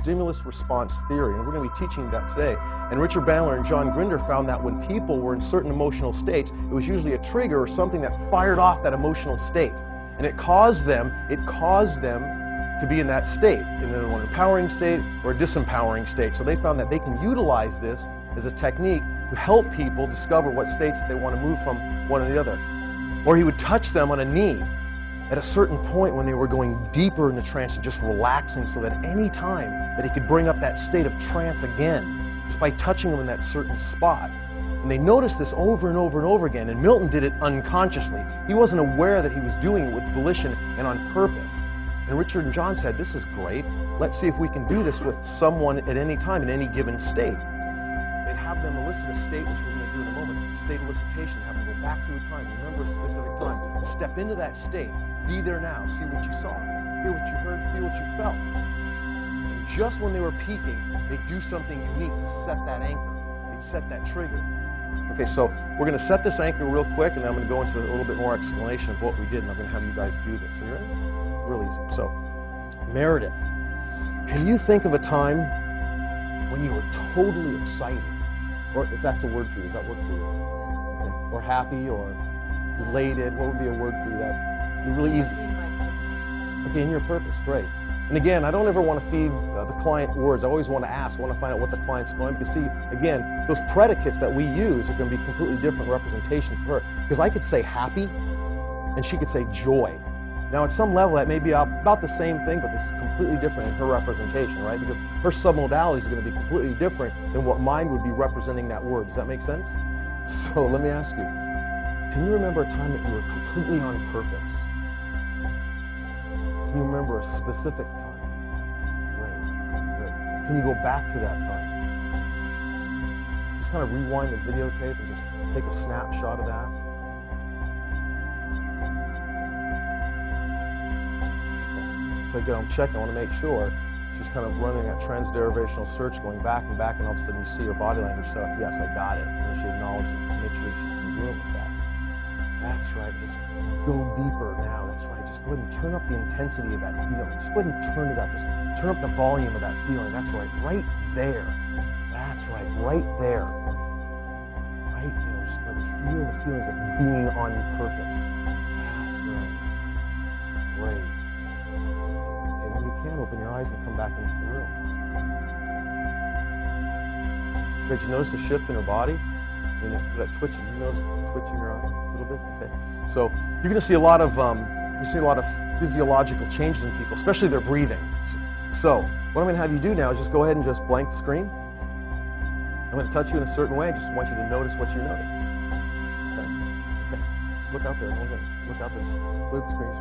stimulus response theory, and we're going to be teaching that today. And Richard Bandler and John Grinder found that when people were in certain emotional states, it was usually a trigger or something that fired off that emotional state, and it caused them to be in that state, in an empowering state or a disempowering state. So they found that they can utilize this as a technique to help people discover what states that they want to move from one to the other. Or he would touch them on a knee at a certain point when they were going deeper in the trance and just relaxing, so that any time that he could bring up that state of trance again, just by touching them in that certain spot. And they noticed this over and over and over again, and Milton did it unconsciously. He wasn't aware that he was doing it with volition and on purpose. And Richard and John said, this is great. Let's see if we can do this with someone at any time, in any given state. They'd have them elicit a state, which we're going to do in a moment, state elicitation, have them go back to a time, remember a specific time, step into that state, be there now, see what you saw, hear what you heard, feel what you felt. And just when they were peaking, they'd do something unique to set that anchor. They'd set that trigger. Okay, so we're going to set this anchor real quick, and then I'm going to go into a little bit more explanation of what we did, and I'm going to have you guys do this. Are you ready? Real easy. So, Meredith, can you think of a time when you were totally excited? Or if that's a word for you, does that work for you? Okay. Or happy, or elated? What would be a word for you that you're really easy? Okay, in your purpose, great. And again, I don't ever want to feed the client words. I always want to ask, I want to find out what the client's going, because see, again, those predicates that we use are going to be completely different representations for her. Because I could say happy, and she could say joy. Now, at some level, that may be about the same thing, but it's completely different in her representation, right? Because her submodalities are going to be completely different than what mine would be representing that word. Does that make sense? So let me ask you, can you remember a time that you were completely on purpose? Can you remember a specific time? Great. Good. Can you go back to that time? Just kind of rewind the videotape and just take a snapshot of that. So again, I'm checking, I want to make sure. She's kind of running that transderivational search, going back, and all of a sudden you see her body language. So, yes, I got it. And then she acknowledged it, make sure she's congruent with that. That's right, just go deeper now. That's right, just go ahead and turn up the intensity of that feeling. Just go ahead and turn it up. Just turn up the volume of that feeling. That's right, right there. That's right, right there. Right there. Just let me feel the feelings of being on purpose. That's right. Great. When you can, open your eyes and come back into the room. Did you notice the shift in her body? You know, that twitch. Did you notice the twitch in your eye a little bit? Okay. So you're going to see a lot of physiological changes in people, especially their breathing. So what I'm going to have you do now is just go ahead and just blank the screen. I'm going to touch you in a certain way. I just want you to notice what you notice. Okay. Okay. Just look out there. Just look out there. Just clear the screen.